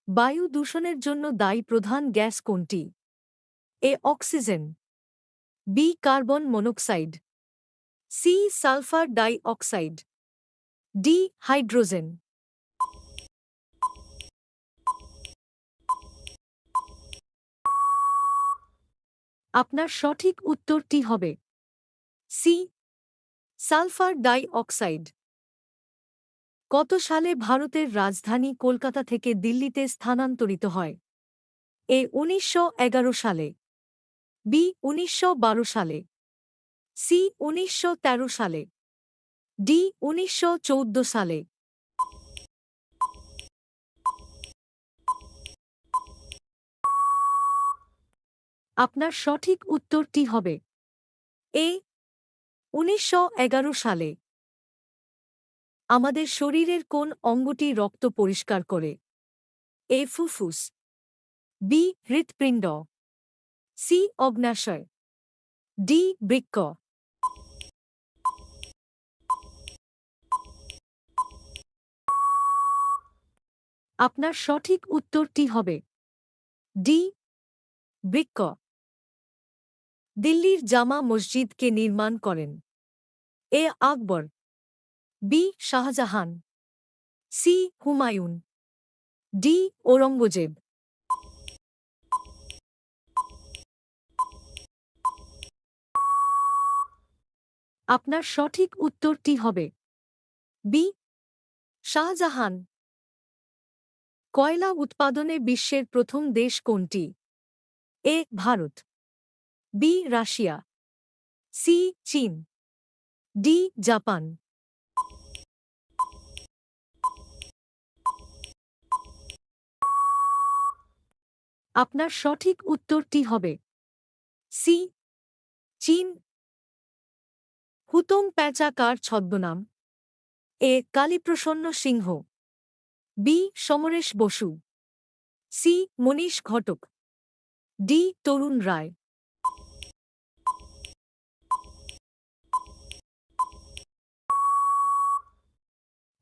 বায়ু দূষণের জন্য দায়ী প্রধান গ্যাস কোনটি? A oxygen, B carbon monoxide, C sulphur dioxide, D hydrogen. আপনার সঠিক উত্তরটি হবে সি সালফার ডাই অক্সাইড। কত সালে ভারতের রাজধানী কলকাতা থেকে দিল্লিতে স্থানান্তরিত হয়? এ ১৯১১ সালে, বি ১৯১২ সালে, সি ১৯১৩ সালে, ডি ১৯১৪ সালে। আপনার সঠিক উত্তরটি হবে এ ১৯১১ সালে। আমাদের শরীরের কোন অঙ্গটি রক্ত পরিষ্কার করে? এ ফুসফুস, বি হৃৎপিণ্ড, সি অগ্ন্যাশয়, ডি বৃক্ক। আপনার সঠিক উত্তরটি হবে ডি বৃক্ক। দিল্লির জামা মসজিদ কে নির্মাণ করেন? A Akbar, B Shahjahan, C Humayun, D Aurangzeb. আপনার সঠিক উত্তরটি হবে বি শাহজাহান। কয়লা উৎপাদনে বিশ্বের প্রথম দেশ কোনটি? এ ভারত, বি রাশিয়া, সি চীন, ডি জাপান। আপনার সঠিক উত্তরটি হবে সি চীন। হুতোম প্যাঁচা কার ছদ্মনাম? এ কালীপ্রসন্ন সিংহ, বি সমরেশ বসু, সি মনীষ ঘটক, ডি তরুণ রায়।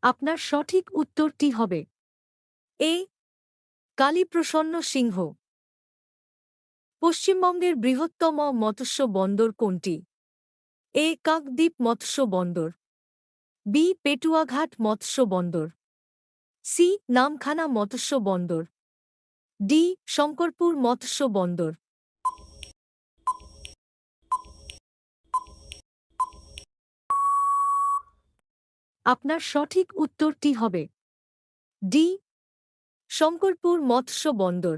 আপনার সঠিক উত্তরটি হবে এ কালীপ্রসন্ন সিংহ। পশ্চিমবঙ্গের বৃহত্তম মৎস্য বন্দর কোনটি? এ কাকদ্বীপ মৎস্য বন্দর, বি পেটুয়াঘাট মৎস্য বন্দর, সি নামখানা মৎস্য বন্দর, ডি শঙ্করপুর মৎস্য বন্দর। আপনার সঠিক উত্তরটি হবে ডি শঙ্করপুর মৎস্য বন্দর।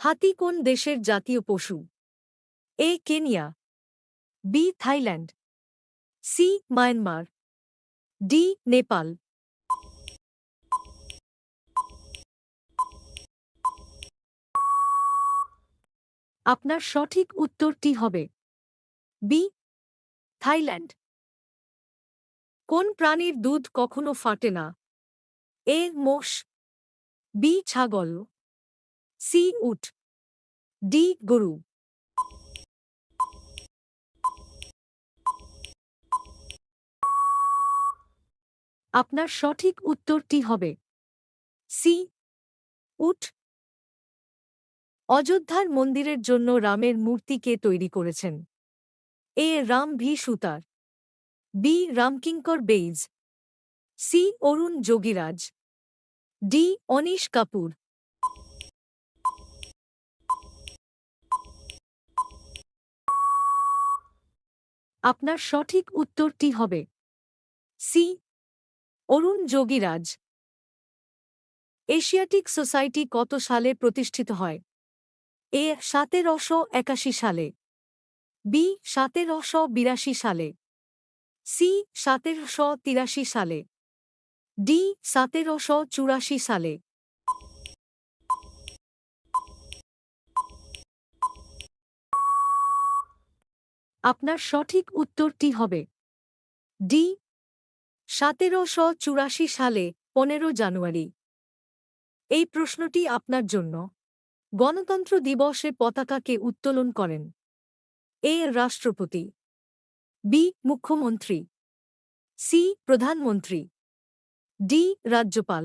হাতি কোন দেশের জাতীয় পশু? A Kenya, B Thailand, C Myanmar, D Nepal. আপনার সঠিক উত্তরটি হবে বি থাইল্যান্ড। কোন প্রাণীর দুধ কখনো ফাটে না? এ মোষ, বি ছাগল, সি উট, ডি গরু। আপনার সঠিক উত্তরটি হবে সি উট। অযোধ্যার মন্দিরের জন্য রামের মূর্তি কে তৈরি করেছেন? এ রাম ভি সুতার, বি রামকিঙ্কর বেইজ, সি অরুণ যোগীরাজ, ডি অনিশ কাপুর। আপনার সঠিক উত্তরটি হবে সি অরুণ যোগীরাজ। এশিয়াটিক সোসাইটি কত সালে প্রতিষ্ঠিত হয়? এ ১৭৮১ সালে, বি ১৭৮২ সালে, সি ১৭৮৩ সালে, ডি ১৭৮৪ সালে। আপনার সঠিক উত্তরটি হবে ডি ১৭৮৪ সালে ১৫ জানুয়ারি। এই প্রশ্নটি আপনার জন্য। গণতন্ত্র দিবসে পতাকাকে উত্তোলন করেন? এ রাষ্ট্রপতি, বি মুখ্যমন্ত্রী, সি প্রধানমন্ত্রী, ডি রাজ্যপাল।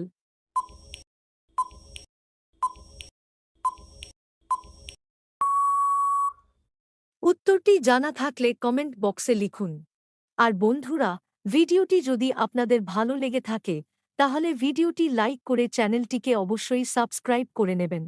উত্তরটি জানা থাকলে কমেন্ট বক্সে লিখুন। আর বন্ধুরা, ভিডিওটি যদি আপনাদের ভালো লেগে থাকে তাহলে ভিডিওটি লাইক করে চ্যানেলটিকে অবশ্যই সাবস্ক্রাইব করে নেবেন।